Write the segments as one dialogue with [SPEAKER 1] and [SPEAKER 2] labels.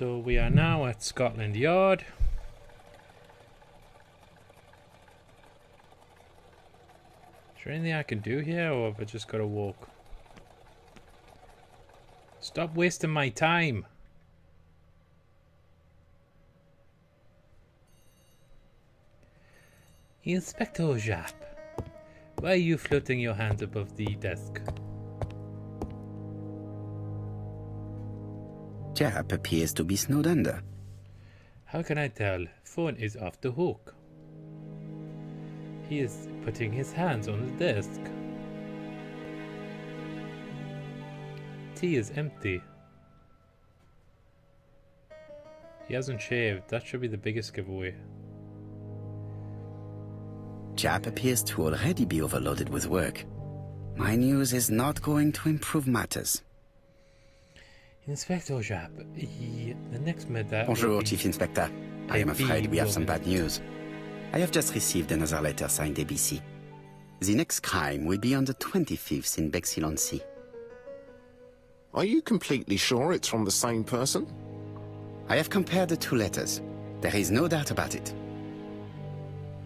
[SPEAKER 1] So we are now at Scotland Yard. Is there anything I can do here, or have I just got to walk? Stop wasting my time. Inspector Japp, why are you floating your hands above the desk?
[SPEAKER 2] Japp appears to be snowed under.
[SPEAKER 1] How can I tell? Phone is off the hook. He is putting his hands on the desk. Tea is empty. He hasn't shaved. That should be the biggest giveaway.
[SPEAKER 2] Japp appears to already be overloaded with work. My news is not going to improve matters.
[SPEAKER 1] Inspector Japp, the next murder...
[SPEAKER 2] Bonjour, Chief Inspector. I am afraid we have some bad news. I have just received another letter signed ABC. The next crime will be on the 25th in Bexhill-on-Sea.
[SPEAKER 3] Are you completely sure it's from the same person?
[SPEAKER 2] I have compared the two letters. There is no doubt about it.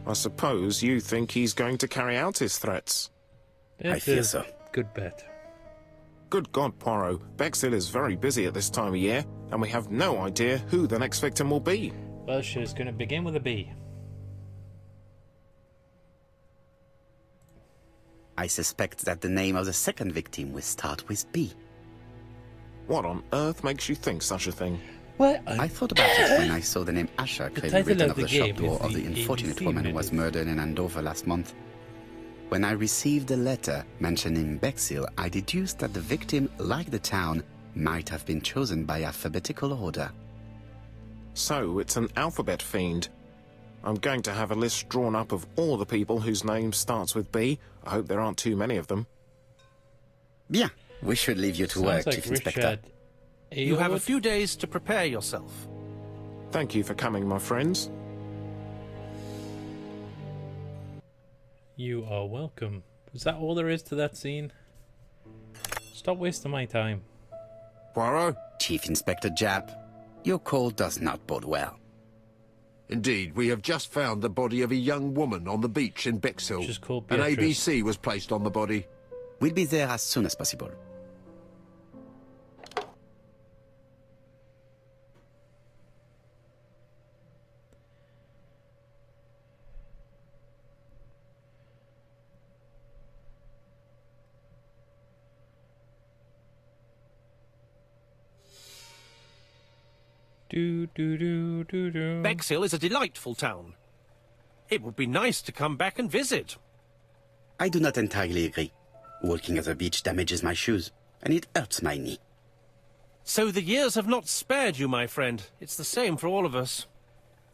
[SPEAKER 3] I suppose you think he's going to carry out his threats.
[SPEAKER 2] I fear so.
[SPEAKER 1] Good bet.
[SPEAKER 3] Good God, Poirot. Bexhill is very busy at this time of year, and we have no idea who the next victim will be.
[SPEAKER 1] Well, she's going to begin with a B.
[SPEAKER 2] I suspect that the name of the second victim will start with B.
[SPEAKER 3] What on earth makes you think such a thing?
[SPEAKER 1] Well,
[SPEAKER 2] I thought about it when I saw the name Asher clearly written
[SPEAKER 1] of
[SPEAKER 2] on
[SPEAKER 1] the
[SPEAKER 2] the shop
[SPEAKER 1] game
[SPEAKER 2] door
[SPEAKER 1] is
[SPEAKER 2] of the
[SPEAKER 1] the
[SPEAKER 2] unfortunate
[SPEAKER 1] ABC
[SPEAKER 2] woman who was
[SPEAKER 1] minute.
[SPEAKER 2] murdered in Andover last month. When I received the letter mentioning Bexhill, I deduced that the victim, like the town, might have been chosen by alphabetical order.
[SPEAKER 3] So, it's an alphabet fiend. I'm going to have a list drawn up of all the people whose name starts with B. I hope there aren't too many of them.
[SPEAKER 2] Bien. We should leave you to
[SPEAKER 1] Sounds
[SPEAKER 2] work,
[SPEAKER 1] like
[SPEAKER 2] Chief
[SPEAKER 1] Richard
[SPEAKER 2] Inspector.
[SPEAKER 4] You have a
[SPEAKER 1] Ayoud.
[SPEAKER 4] few days to prepare yourself.
[SPEAKER 3] Thank you for coming, my friends.
[SPEAKER 1] You are welcome. Is that all there is to that scene? Stop wasting my time.
[SPEAKER 5] Poirot?
[SPEAKER 2] Chief Inspector Japp, your call does not bode well.
[SPEAKER 5] Indeed, we have just found the body of a young woman on the beach in Bexhill.
[SPEAKER 1] She's called
[SPEAKER 5] An
[SPEAKER 1] Beatrice.
[SPEAKER 5] ABC was placed on the body.
[SPEAKER 2] We'll be there as soon as possible.
[SPEAKER 1] Do do do do do.
[SPEAKER 4] Bexhill is a delightful town. It would be nice to come back and visit.
[SPEAKER 2] I do not entirely agree. Walking at the beach damages my shoes, and it hurts my knee.
[SPEAKER 4] So the years have not spared you, my friend. It's the same for all of us.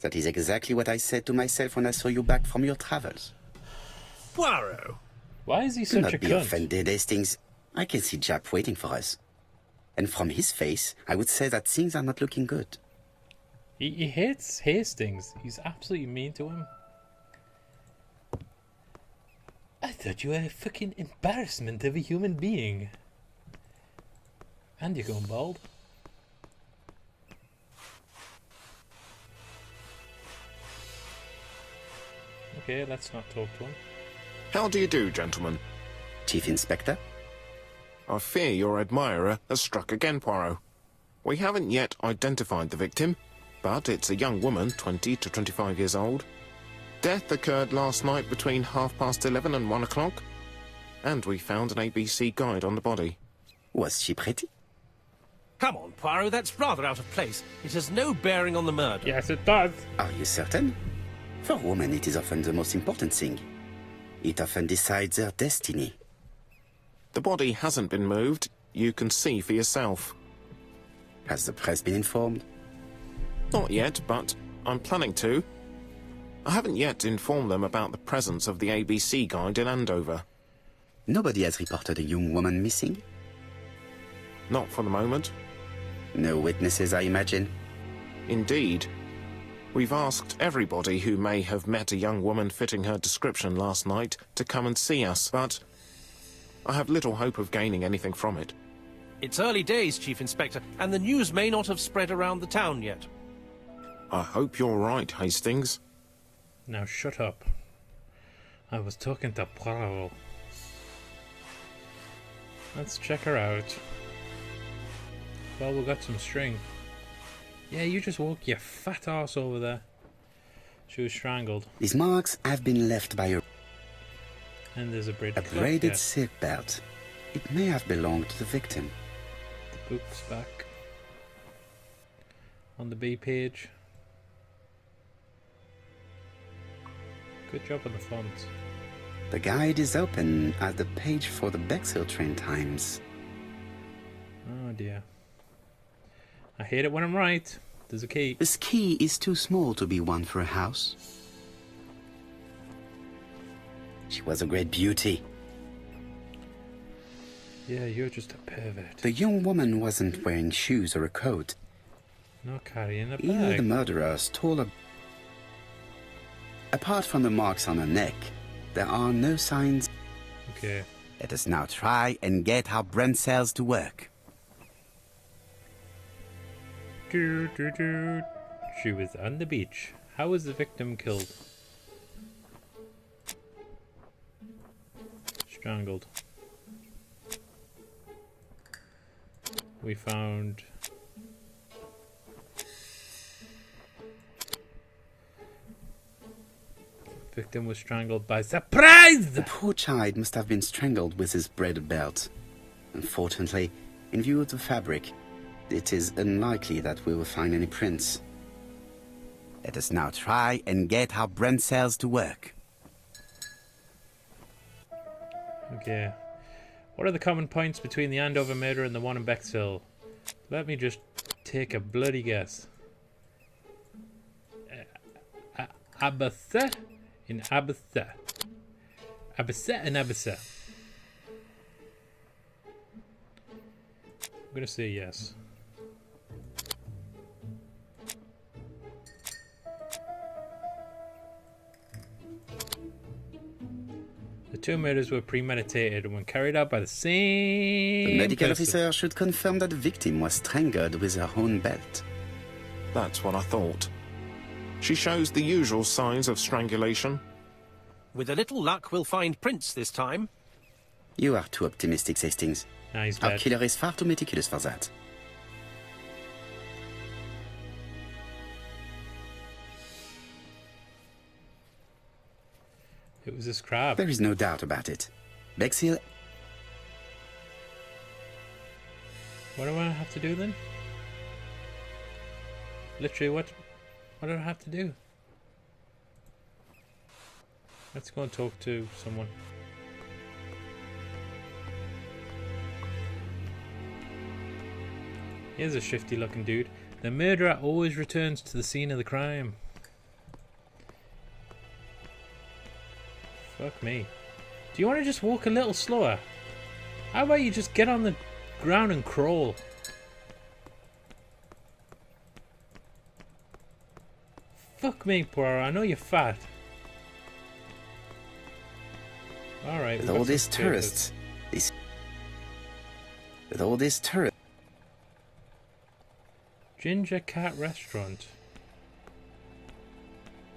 [SPEAKER 2] That is exactly what I said to myself when I saw you back from your travels.
[SPEAKER 4] Poirot.
[SPEAKER 1] Why is he
[SPEAKER 2] Do
[SPEAKER 1] such
[SPEAKER 2] not
[SPEAKER 1] a
[SPEAKER 2] be
[SPEAKER 1] cunt?
[SPEAKER 2] offended, Hastings. I can see Japp waiting for us. And from his face, I would say that things are not looking good.
[SPEAKER 1] He hates Hastings. He's absolutely mean to him. I thought you were a fucking embarrassment of a human being. And you're going bald. Okay, let's not talk to him.
[SPEAKER 3] How do you do, gentlemen?
[SPEAKER 2] Chief Inspector?
[SPEAKER 3] I fear your admirer has struck again, Poirot. We haven't yet identified the victim, but it's a young woman, 20 to 25 years old. Death occurred last night between 11:30 and 1 o'clock, and we found an ABC guide on the body.
[SPEAKER 2] Was she pretty?
[SPEAKER 4] Come on, Poirot, that's rather out of place. It has no bearing on the murder.
[SPEAKER 1] Yes, it does.
[SPEAKER 2] Are you certain? For women, it is often the most important thing. It often decides their destiny.
[SPEAKER 3] The body hasn't been moved. You can see for yourself.
[SPEAKER 2] Has the press been informed?
[SPEAKER 3] Not yet, but I'm planning to. I haven't yet informed them about the presence of the ABC guide in Andover.
[SPEAKER 2] Nobody has reported a young woman missing?
[SPEAKER 3] Not for the moment.
[SPEAKER 2] No witnesses, I imagine.
[SPEAKER 3] Indeed. We've asked everybody who may have met a young woman fitting her description last night to come and see us, but I have little hope of gaining anything from it.
[SPEAKER 4] It's early days, Chief Inspector, and the news may not have spread around the town yet.
[SPEAKER 3] I hope you're right, Hastings.
[SPEAKER 1] Now shut up. I was talking to Poirot. Let's check her out. Well, we got some string. Yeah, you just walk your fat ass over there. She was strangled.
[SPEAKER 2] These marks have been left by a
[SPEAKER 1] And there's a braided
[SPEAKER 2] braided silk belt. It may have belonged to the victim.
[SPEAKER 1] The book's back. On the B page. Good job on the font.
[SPEAKER 2] The guide is open as the page for the Bexhill train times.
[SPEAKER 1] Oh dear. I hate it when I'm right. There's a key.
[SPEAKER 2] This key is too small to be one for a house. She was a great beauty.
[SPEAKER 1] Yeah, you're just a pervert.
[SPEAKER 2] The young woman wasn't wearing shoes or a coat.
[SPEAKER 1] Not carrying a
[SPEAKER 2] Either the
[SPEAKER 1] bag.
[SPEAKER 2] murderer stole a... Apart from the marks on her neck, there are no signs.
[SPEAKER 1] Okay.
[SPEAKER 2] Let us now try and get our brain cells to work.
[SPEAKER 1] Doo, doo, doo. She was on the beach. How was the victim killed? Strangled. We found... Victim was strangled by surprise!
[SPEAKER 2] The poor child must have been strangled with his braided belt. Unfortunately, in view of the fabric, it is unlikely that we will find any prints. Let us now try and get our brain cells to work.
[SPEAKER 1] Okay. What are the common points between the Andover murder and the one in Bexhill? Let me just take a bloody guess. Abatha in Abatha. Abatha and Abatha. I'm gonna say yes. The two murders were premeditated and were carried out by the same
[SPEAKER 2] The medical
[SPEAKER 1] person.
[SPEAKER 2] officer should confirm that the victim was strangled with her own belt.
[SPEAKER 3] That's what I thought. She shows the usual signs of strangulation.
[SPEAKER 4] With a little luck, we'll find prints this time.
[SPEAKER 2] You are too optimistic, Hastings.
[SPEAKER 1] Nah, he's
[SPEAKER 2] Our
[SPEAKER 1] dead.
[SPEAKER 2] killer is far too meticulous for that.
[SPEAKER 1] It was this crab.
[SPEAKER 2] There is no doubt about it. Bexhill...
[SPEAKER 1] What do I have to do then? Literally, what do I have to do? Let's go and talk to someone. Here's a shifty looking dude. The murderer always returns to the scene of the crime. Fuck me. Do you want to just walk a little slower? How about you just get on the ground and crawl? Fuck me, Poirot. I know you're fat. Alright.
[SPEAKER 2] With all these tourists... With all these tourists...
[SPEAKER 1] Ginger Cat Restaurant.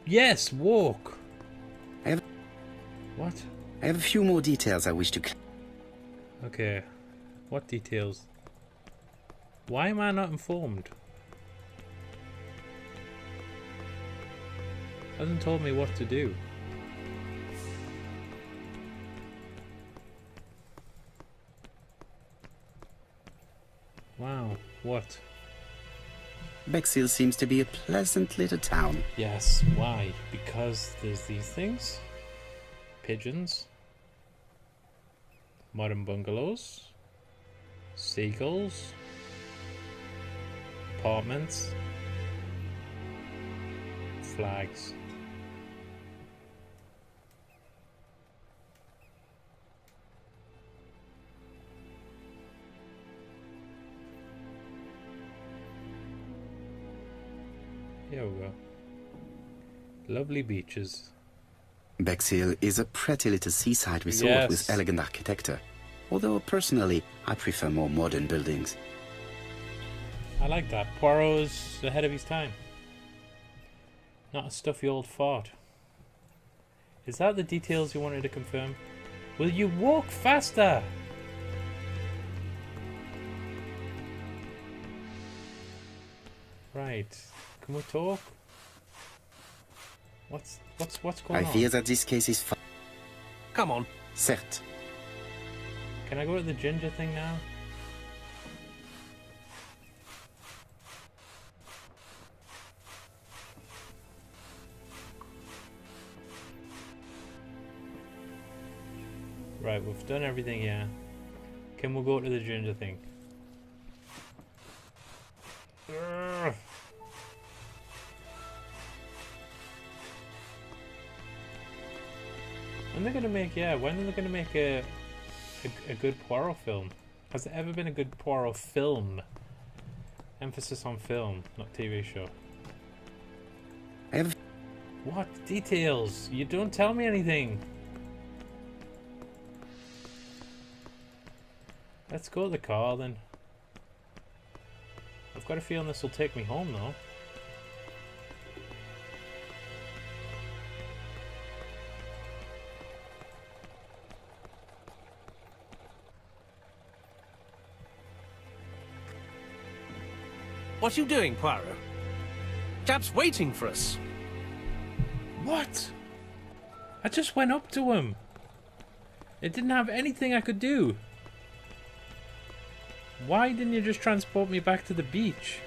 [SPEAKER 1] Yes, walk.
[SPEAKER 2] I have
[SPEAKER 1] What?
[SPEAKER 2] a few more details I wish to...
[SPEAKER 1] Okay. What details? Why am I not informed? Hasn't told me what to do. Wow. What?
[SPEAKER 2] Bexhill seems to be a pleasant little town.
[SPEAKER 1] Yes. Why? Because there's these things. Pigeons. Modern bungalows. Seagulls. Apartments. Flags. Here we go. Lovely beaches.
[SPEAKER 2] Bexhill is a pretty little seaside resort
[SPEAKER 1] Yes.
[SPEAKER 2] with elegant architecture. although personally I prefer more modern buildings.
[SPEAKER 1] I like that. Poirot's ahead of his time. Not a stuffy old fart. Is that the details you wanted to confirm? Will you walk faster? Right. Can we talk? What's going
[SPEAKER 2] I
[SPEAKER 1] on?
[SPEAKER 2] fear that this case is
[SPEAKER 4] Come on.
[SPEAKER 2] certes.
[SPEAKER 1] Can I go to the ginger thing now? Right, we've done everything here. Can we go to the ginger thing? Urgh. When they're gonna make, when are they gonna make a good Poirot film? Has there ever been a good Poirot film? Emphasis on film, not TV show. What details? You don't tell me anything. Let's go to the car then. I've got a feeling this will take me home though.
[SPEAKER 4] What are you doing, Poirot? Chap's waiting for us.
[SPEAKER 1] What? I just went up to him. It didn't have anything I could do. Why didn't you just transport me back to the beach?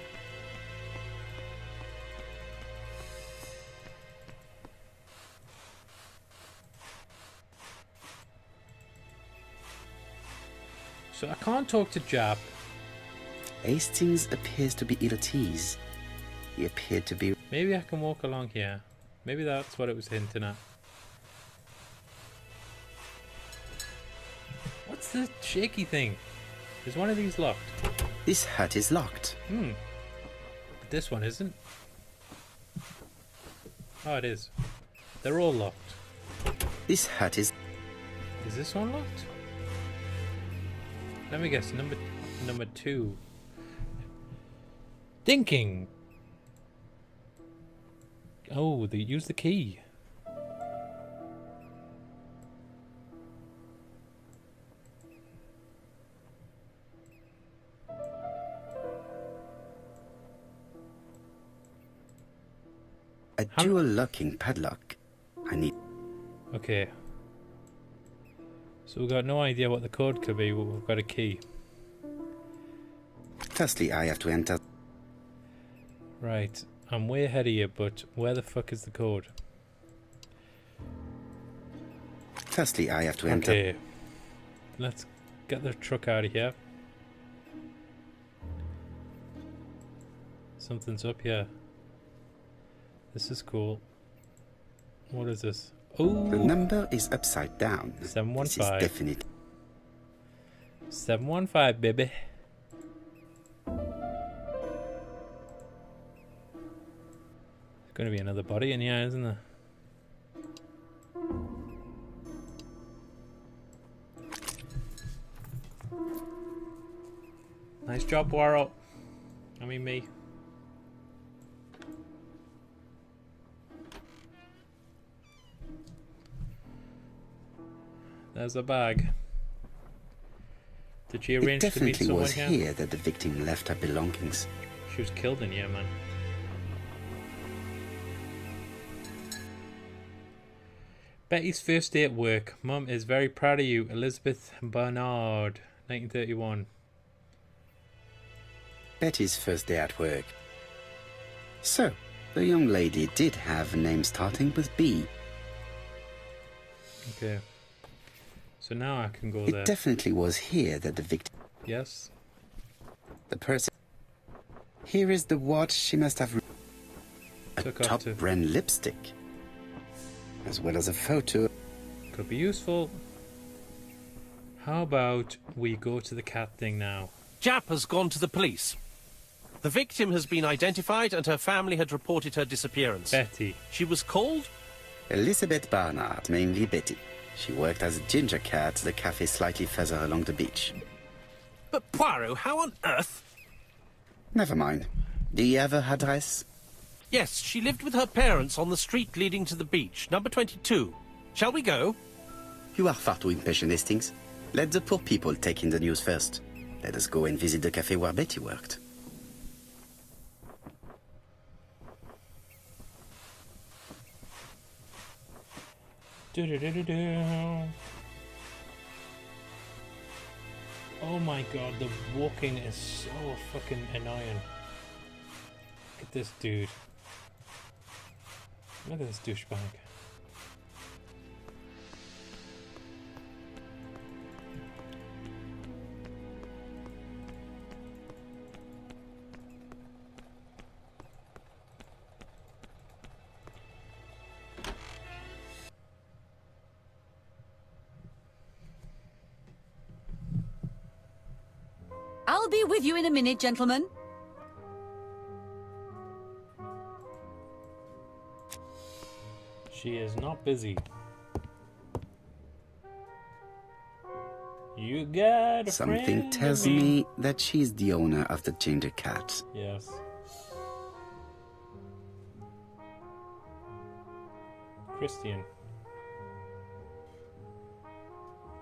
[SPEAKER 1] So I can't talk to Jap.
[SPEAKER 2] Hastings appears to be ill at ease. He appeared to be...
[SPEAKER 1] Maybe I can walk along here. Maybe that's what it was hinting at. What's the shaky thing? Is one of these locked?
[SPEAKER 2] This hut is locked.
[SPEAKER 1] But this one isn't. Oh, it is. They're all locked.
[SPEAKER 2] This hut is...
[SPEAKER 1] Is this one locked? Let me guess. Number 2. Thinking. Oh, they use the key.
[SPEAKER 2] A dual locking padlock. I need...
[SPEAKER 1] Okay. So we've got no idea what the code could be, but we've got a key.
[SPEAKER 2] Firstly, I have to enter...
[SPEAKER 1] Right. I'm way ahead of you, but where the fuck is the code?
[SPEAKER 2] Firstly, I have to enter...
[SPEAKER 1] Okay. Let's get the truck out of here. Something's up here. This is cool. What is this?
[SPEAKER 2] The
[SPEAKER 1] Oh,
[SPEAKER 2] number is upside down.
[SPEAKER 1] 715.
[SPEAKER 2] This is definite.
[SPEAKER 1] 715, baby. There's gonna be another body in here, isn't there? Nice job, Poirot. I mean me. There's a bag. Did she
[SPEAKER 2] It
[SPEAKER 1] arrange to meet
[SPEAKER 2] definitely
[SPEAKER 1] someone
[SPEAKER 2] was
[SPEAKER 1] here?
[SPEAKER 2] here that the victim left her belongings.
[SPEAKER 1] She was killed in here, man. Betty's first day at work. Mum is very proud of you. Elizabeth Barnard, 1931.
[SPEAKER 2] Betty's first day at work. So, the young lady did have a name starting with B.
[SPEAKER 1] Okay. So now I can go
[SPEAKER 2] It
[SPEAKER 1] there.
[SPEAKER 2] definitely was here that the victim...
[SPEAKER 1] Yes.
[SPEAKER 2] The person... Here is the watch she must have... A
[SPEAKER 1] Took off
[SPEAKER 2] top
[SPEAKER 1] to-
[SPEAKER 2] brand lipstick. As well as a photo...
[SPEAKER 1] Could be useful. How about we go to the cat thing now?
[SPEAKER 4] Jap has gone to the police. The victim has been identified and her family had reported her disappearance.
[SPEAKER 1] Betty.
[SPEAKER 4] She was called?
[SPEAKER 2] Elizabeth Barnard, mainly Betty. She worked as a ginger cat at the cafe slightly further along the beach.
[SPEAKER 4] But Poirot, how on earth?
[SPEAKER 2] Never mind. Do you have her address?
[SPEAKER 4] Yes, she lived with her parents on the street leading to the beach, number 22. Shall we go?
[SPEAKER 2] You are far too impatient, Hastings. Let the poor people take in the news first. Let us go and visit the cafe where Betty worked.
[SPEAKER 1] Oh my god, the walking is so fucking annoying. Look at this dude. Look at this douchebag.
[SPEAKER 6] I'll be with you in a minute, gentlemen.
[SPEAKER 1] She is not busy. You got a
[SPEAKER 2] Something
[SPEAKER 1] friend
[SPEAKER 2] tells
[SPEAKER 1] in
[SPEAKER 2] me that she's the owner of the ginger cat.
[SPEAKER 1] Yes. Christian.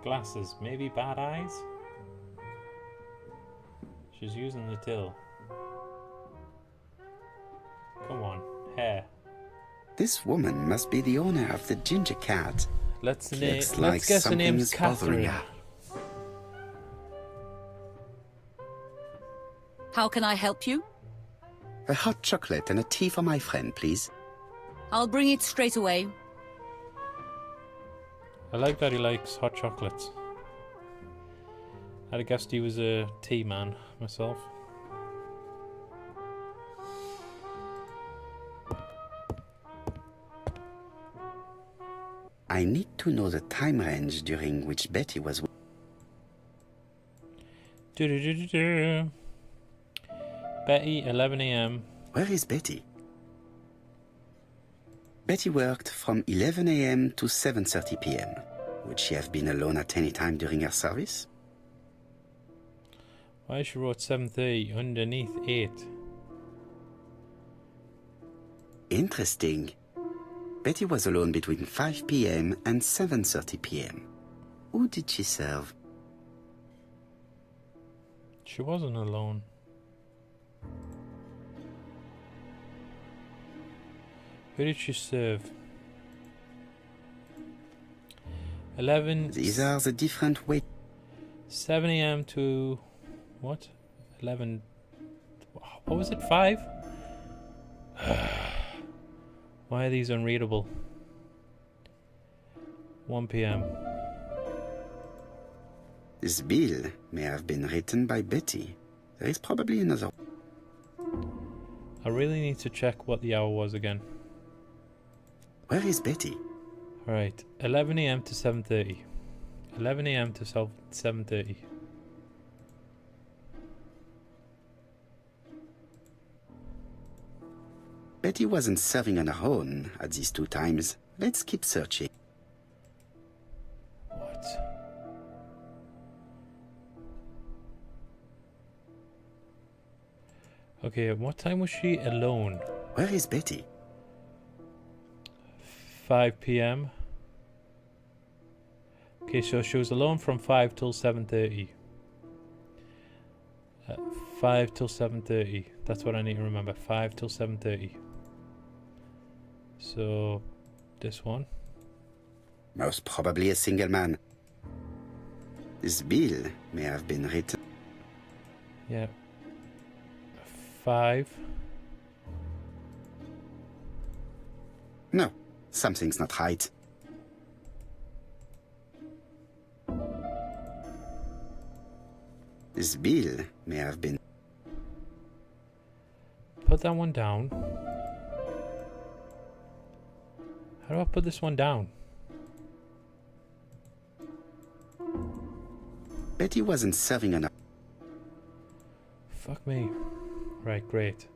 [SPEAKER 1] Glasses, maybe bad eyes? She's using the till. Come on, hair.
[SPEAKER 2] This woman must be the owner of the ginger cat.
[SPEAKER 1] Let's
[SPEAKER 2] Looks
[SPEAKER 1] guess
[SPEAKER 2] like
[SPEAKER 1] the
[SPEAKER 2] something
[SPEAKER 1] name's
[SPEAKER 2] is bothering
[SPEAKER 1] Catherine.
[SPEAKER 2] her.
[SPEAKER 6] How can I help you?
[SPEAKER 2] A hot chocolate and a tea for my friend, please.
[SPEAKER 6] I'll bring it straight away.
[SPEAKER 1] I like that he likes hot chocolates. I'd have guessed he was a tea man myself.
[SPEAKER 2] I need to know the time range during which Betty was...
[SPEAKER 1] Do-do-do-do-do. Betty, 11 a.m.
[SPEAKER 2] Where is Betty? Betty worked from 11 a.m. to 7:30 p.m. Would she have been alone at any time during her service?
[SPEAKER 1] Why she wrote 7:30 underneath 8?
[SPEAKER 2] Interesting. Betty was alone between 5 p.m. and 7:30 p.m. Who did she serve?
[SPEAKER 1] She wasn't alone. Who did she serve? 11.
[SPEAKER 2] These are the different ways.
[SPEAKER 1] 7 a.m. to what? 11. What was it? 5? Why are these unreadable? 1 p.m.
[SPEAKER 2] This bill may have been written by Betty. There is probably another.
[SPEAKER 1] I really need to check what the hour was again.
[SPEAKER 2] Where is Betty?
[SPEAKER 1] Alright, 11 a.m. to 7:30. 11 a.m. to 7:30.
[SPEAKER 2] Betty wasn't serving on her own at these two times. Let's keep searching.
[SPEAKER 1] What? Okay, at what time was she alone?
[SPEAKER 2] Where is Betty?
[SPEAKER 1] 5 p.m. Okay, so she was alone from 5 till 7:30. 5 till 7:30. That's what I need to remember. 5 till 7:30. So, this one.
[SPEAKER 2] Most probably a single man. This bill may have been written.
[SPEAKER 1] Yeah. 5.
[SPEAKER 2] No, something's not right. This bill may have been.
[SPEAKER 1] Put that one down. How do I put this one down?
[SPEAKER 2] Betty wasn't serving on a.
[SPEAKER 1] Fuck me. Right, great.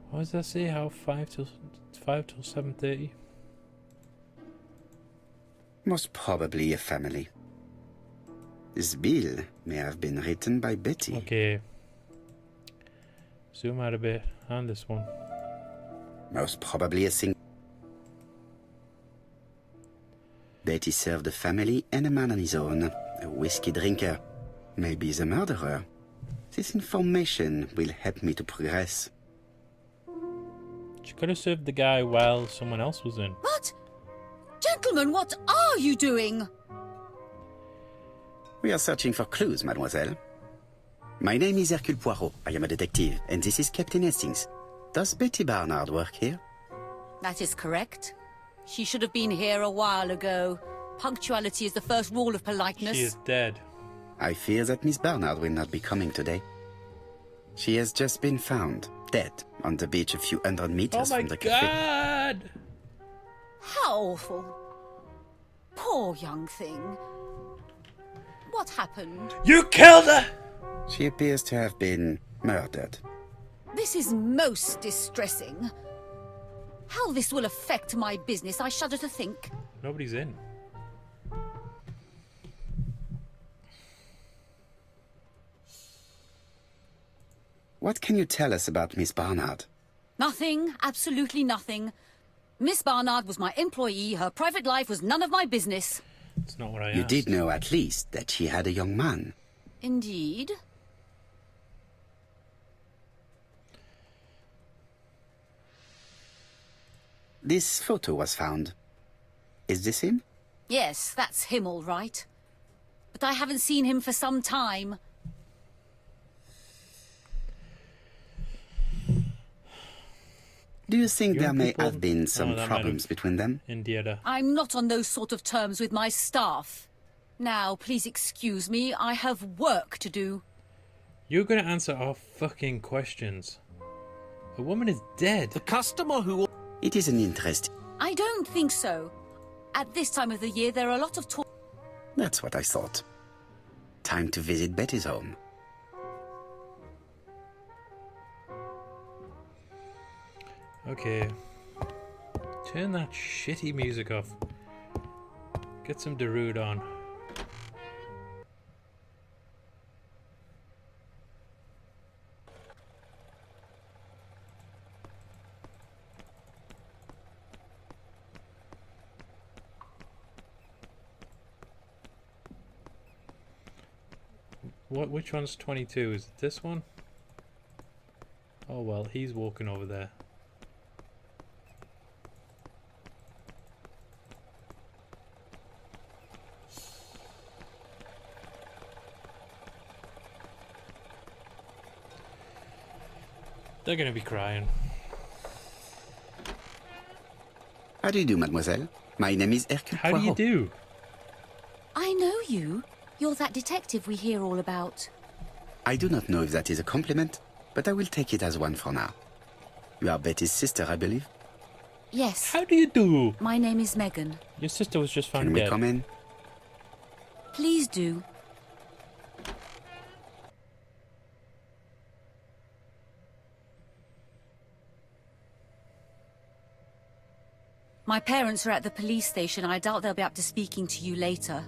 [SPEAKER 1] What does that say? How 5 till 7:30?
[SPEAKER 2] Most probably a family. This bill may have been written by Betty.
[SPEAKER 1] Okay. Zoom out a bit on this one.
[SPEAKER 2] Most probably a single. Betty served a family and a man on his own, a whiskey drinker. Maybe the murderer. This information will help me to progress.
[SPEAKER 1] She could have served the guy while someone else was in.
[SPEAKER 6] What? Gentlemen, what are you doing?
[SPEAKER 2] We are searching for clues, mademoiselle. My name is Hercule Poirot. I am a detective, and this is Captain Hastings. Does Betty Barnard work here?
[SPEAKER 6] That is correct. She should have been here a while ago. Punctuality is the first rule of politeness.
[SPEAKER 1] She is dead.
[SPEAKER 2] I fear that Miss Barnard will not be coming today. She has just been found, dead, on the beach a few hundred meters
[SPEAKER 1] Oh my
[SPEAKER 2] from the cafe.
[SPEAKER 1] god!
[SPEAKER 6] How awful. Poor young thing. What happened?
[SPEAKER 1] You killed her!
[SPEAKER 2] She appears to have been murdered.
[SPEAKER 6] This is most distressing. How this will affect my business, I shudder to think.
[SPEAKER 1] Nobody's in.
[SPEAKER 2] What can you tell us about Miss Barnard?
[SPEAKER 6] Nothing, absolutely nothing. Miss Barnard was my employee. Her private life was none of my business.
[SPEAKER 1] It's not what I
[SPEAKER 2] You
[SPEAKER 1] asked.
[SPEAKER 2] did know at least that she had a young man.
[SPEAKER 6] Indeed.
[SPEAKER 2] This photo was found. Is this him?
[SPEAKER 6] Yes, that's him all right. But I haven't seen him for some time.
[SPEAKER 2] Do you think
[SPEAKER 1] Young
[SPEAKER 2] there may
[SPEAKER 1] people-
[SPEAKER 2] have been some
[SPEAKER 1] Oh, that might
[SPEAKER 2] problems
[SPEAKER 1] have-
[SPEAKER 2] between them?
[SPEAKER 1] Indiana.
[SPEAKER 6] I'm not on those sort of terms with my staff. Now, please excuse me. I have work to do.
[SPEAKER 1] You're gonna answer our fucking questions. A woman is dead.
[SPEAKER 4] The customer who...
[SPEAKER 2] It is an interest.
[SPEAKER 6] I don't think so. At this time of the year, there are a lot of talk.
[SPEAKER 2] That's what I thought. Time to visit Betty's home.
[SPEAKER 1] Okay. Turn that shitty music off. Get some Darude on. Which one's 22? Is it this one? Oh well, he's walking over there. They're gonna be crying.
[SPEAKER 2] How do you do, mademoiselle? My name is Hercule
[SPEAKER 1] How do you
[SPEAKER 2] Poirot.
[SPEAKER 1] do?
[SPEAKER 6] I know you. You're that detective we hear all about.
[SPEAKER 2] I do not know if that is a compliment, but I will take it as one for now. You are Betty's sister, I believe.
[SPEAKER 6] Yes.
[SPEAKER 1] How do you do?
[SPEAKER 6] My name is Megan.
[SPEAKER 1] Your sister was just found
[SPEAKER 2] Can we
[SPEAKER 1] dead.
[SPEAKER 2] come in?
[SPEAKER 6] Please do. My parents are at the police station. I doubt they'll be up to speaking to you later.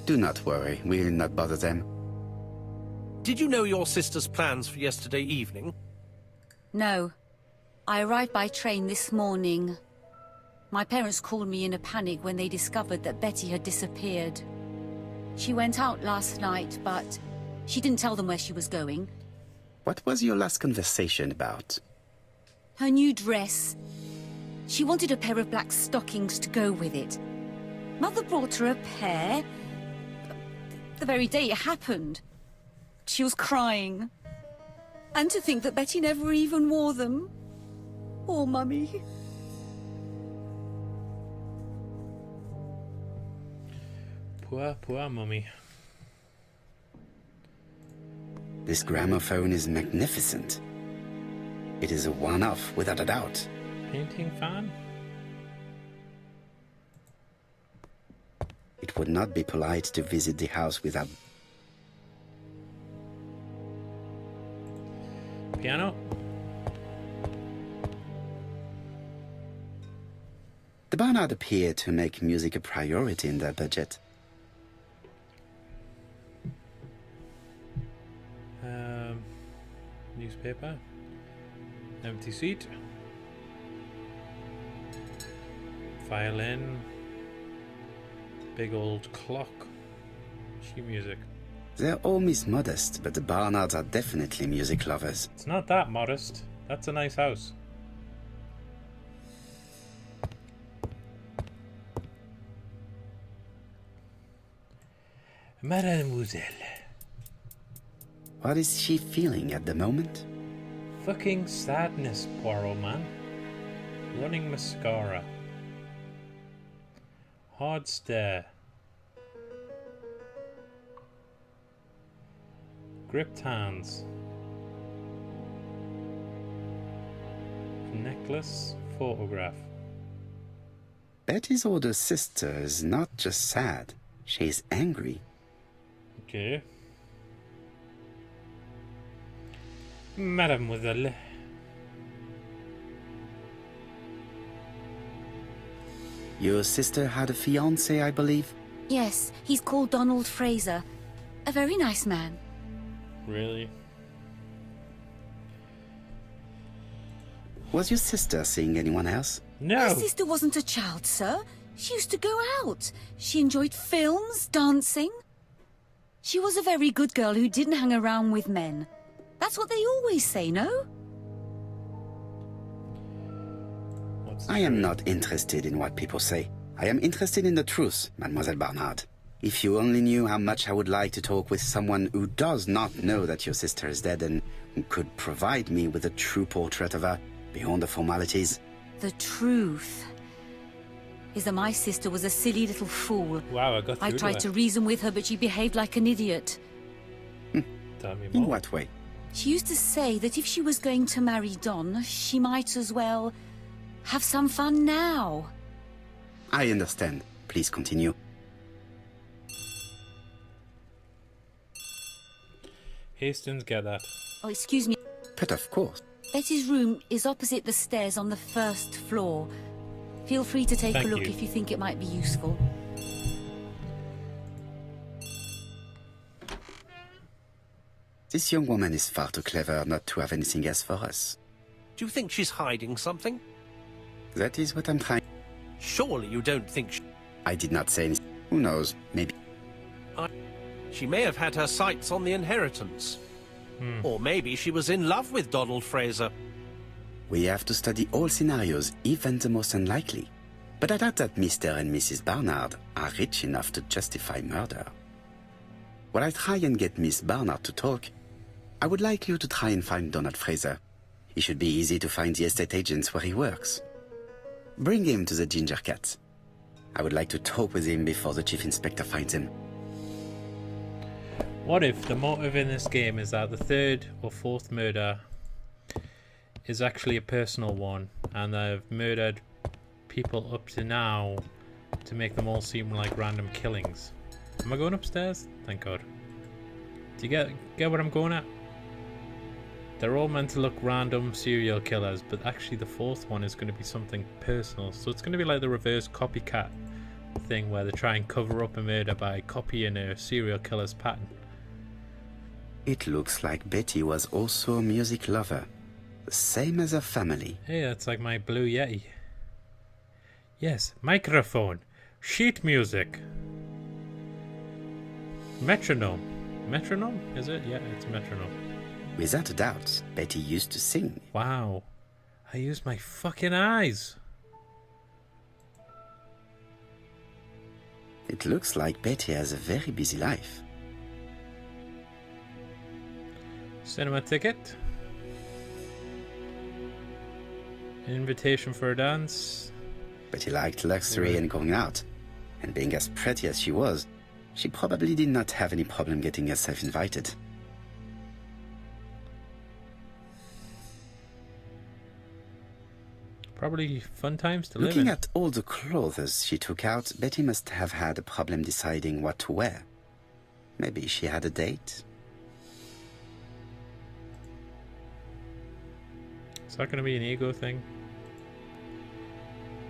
[SPEAKER 2] Do not worry, we will not bother them.
[SPEAKER 4] Did you know your sister's plans for yesterday evening?
[SPEAKER 6] No. I arrived by train this morning. My parents called me in a panic when they discovered that Betty had disappeared. She went out last night, but she didn't tell them where she was going.
[SPEAKER 2] What was your last conversation about?
[SPEAKER 6] Her new dress. She wanted a pair of black stockings to go with it. Mother brought her a pair. The very day it happened. She was crying. And to think that Betty never even wore them. Poor Mummy.
[SPEAKER 1] Poor mummy.
[SPEAKER 2] This gramophone is magnificent. It is a one-off, without a doubt.
[SPEAKER 1] Painting fan?
[SPEAKER 2] It would not be polite to visit the house without...
[SPEAKER 1] Piano?
[SPEAKER 2] The Barnard appear to make music a priority in their budget.
[SPEAKER 1] Newspaper. Empty seat. Violin. Big old clock. Sheet music.
[SPEAKER 2] They're all Miss Modest, but the Barnards are definitely music lovers.
[SPEAKER 1] It's not that modest. That's a nice house. Mademoiselle.
[SPEAKER 2] What is she feeling at the moment?
[SPEAKER 1] Fucking sadness, Poirot man. Running mascara. Hard stare. Gripped hands. Necklace. Photograph.
[SPEAKER 2] Betty's older sister is not just sad, she's angry.
[SPEAKER 1] Okay. Mademoiselle.
[SPEAKER 2] Your sister had a fiancé, I believe?
[SPEAKER 6] Yes, he's called Donald Fraser. A very nice man.
[SPEAKER 1] Really?
[SPEAKER 2] Was your sister seeing anyone else?
[SPEAKER 1] No!
[SPEAKER 6] My sister wasn't a child, sir. She used to go out. She enjoyed films, dancing. She was a very good girl who didn't hang around with men. That's what they always say, no?
[SPEAKER 1] What's the
[SPEAKER 2] I am
[SPEAKER 1] truth?
[SPEAKER 2] not interested in what people say. I am interested in the truth, Mademoiselle Barnard. If you only knew how much I would like to talk with someone who does not know that your sister is dead and who could provide me with a true portrait of her, beyond the formalities.
[SPEAKER 6] The truth is that my sister was a silly little fool.
[SPEAKER 1] Wow, I got through
[SPEAKER 6] I tried to reason with her, but she behaved like an idiot.
[SPEAKER 1] Tell me
[SPEAKER 2] In
[SPEAKER 1] more.
[SPEAKER 2] what way?
[SPEAKER 6] She used to say that if she was going to marry Don, she might as well have some fun now.
[SPEAKER 2] I understand. Please continue.
[SPEAKER 1] Hastings, get that.
[SPEAKER 6] Oh, excuse me.
[SPEAKER 2] But of course.
[SPEAKER 6] Betty's room is opposite the stairs on the first floor. Feel free to take
[SPEAKER 1] Thank
[SPEAKER 6] a look
[SPEAKER 1] you.
[SPEAKER 6] if you think it might be useful.
[SPEAKER 2] This young woman is far too clever not to have anything else for us.
[SPEAKER 4] Do you think she's hiding something?
[SPEAKER 2] That is what I'm trying.
[SPEAKER 4] Surely you don't think
[SPEAKER 2] I did not say anything. Who knows? Maybe.
[SPEAKER 4] she may have had her sights on the inheritance. Or maybe she was in love with Donald Fraser.
[SPEAKER 2] We have to study all scenarios, even the most unlikely. But I doubt that Mr. and Mrs. Barnard are rich enough to justify murder. While I try and get Miss Barnard to talk, I would like you to try and find Donald Fraser. It should be easy to find the estate agents where he works. Bring him to the Ginger Cat. I would like to talk with him before the Chief Inspector finds him.
[SPEAKER 1] What if the motive in this game is that the third or fourth murder is actually a personal one, and they've murdered people up to now to make them all seem like random killings? Am I going upstairs? Thank God. Do you get what I'm going at? They're all meant to look random serial killers, but actually the fourth one is going to be something personal. So it's going to be like the reverse copycat thing where they try and cover up a murder by copying a serial killer's pattern.
[SPEAKER 2] It looks like Betty was also a music lover, the same as her family.
[SPEAKER 1] Hey, that's like my Blue Yeti. Yes, microphone, sheet music, metronome. Metronome? Is it? Yeah, it's metronome.
[SPEAKER 2] Without a doubt, Betty used to sing.
[SPEAKER 1] Wow. I used my fucking eyes.
[SPEAKER 2] It looks like Betty has a very busy life.
[SPEAKER 1] Cinema ticket. Invitation for a dance.
[SPEAKER 2] Betty liked luxury and going out. And being as pretty as she was, she probably did not have any problem getting herself invited.
[SPEAKER 1] Probably fun times to live
[SPEAKER 2] Looking
[SPEAKER 1] in.
[SPEAKER 2] at all the clothes she took out, Betty must have had a problem deciding what to wear. Maybe she had a date?
[SPEAKER 1] Is that going to be an ego thing?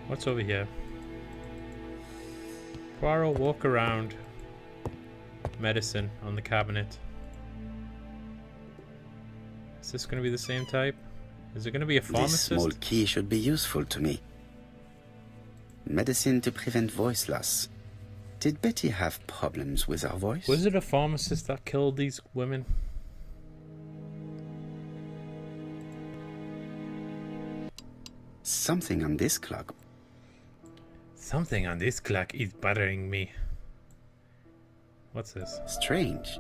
[SPEAKER 1] What's over here? Poirot, walk around. Medicine on the cabinet. Is this going to be the same type? Is it going to be a
[SPEAKER 2] This
[SPEAKER 1] pharmacist?
[SPEAKER 2] small key should be useful to me. Medicine to prevent voice loss. Did Betty have problems with her voice?
[SPEAKER 1] Was it a pharmacist that killed these women?
[SPEAKER 2] Something on this clock.
[SPEAKER 1] Something on this clock is bothering me. What's this?
[SPEAKER 2] Strange.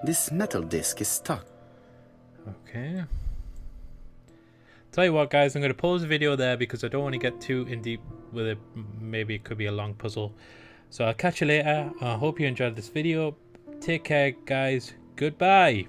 [SPEAKER 2] This metal disc is stuck.
[SPEAKER 1] Okay. Tell you what, guys, I'm going to pause the video there because I don't want to get too in deep with it. Maybe it could be a long puzzle. So I'll catch you later. I hope you enjoyed this video. Take care, guys. Goodbye.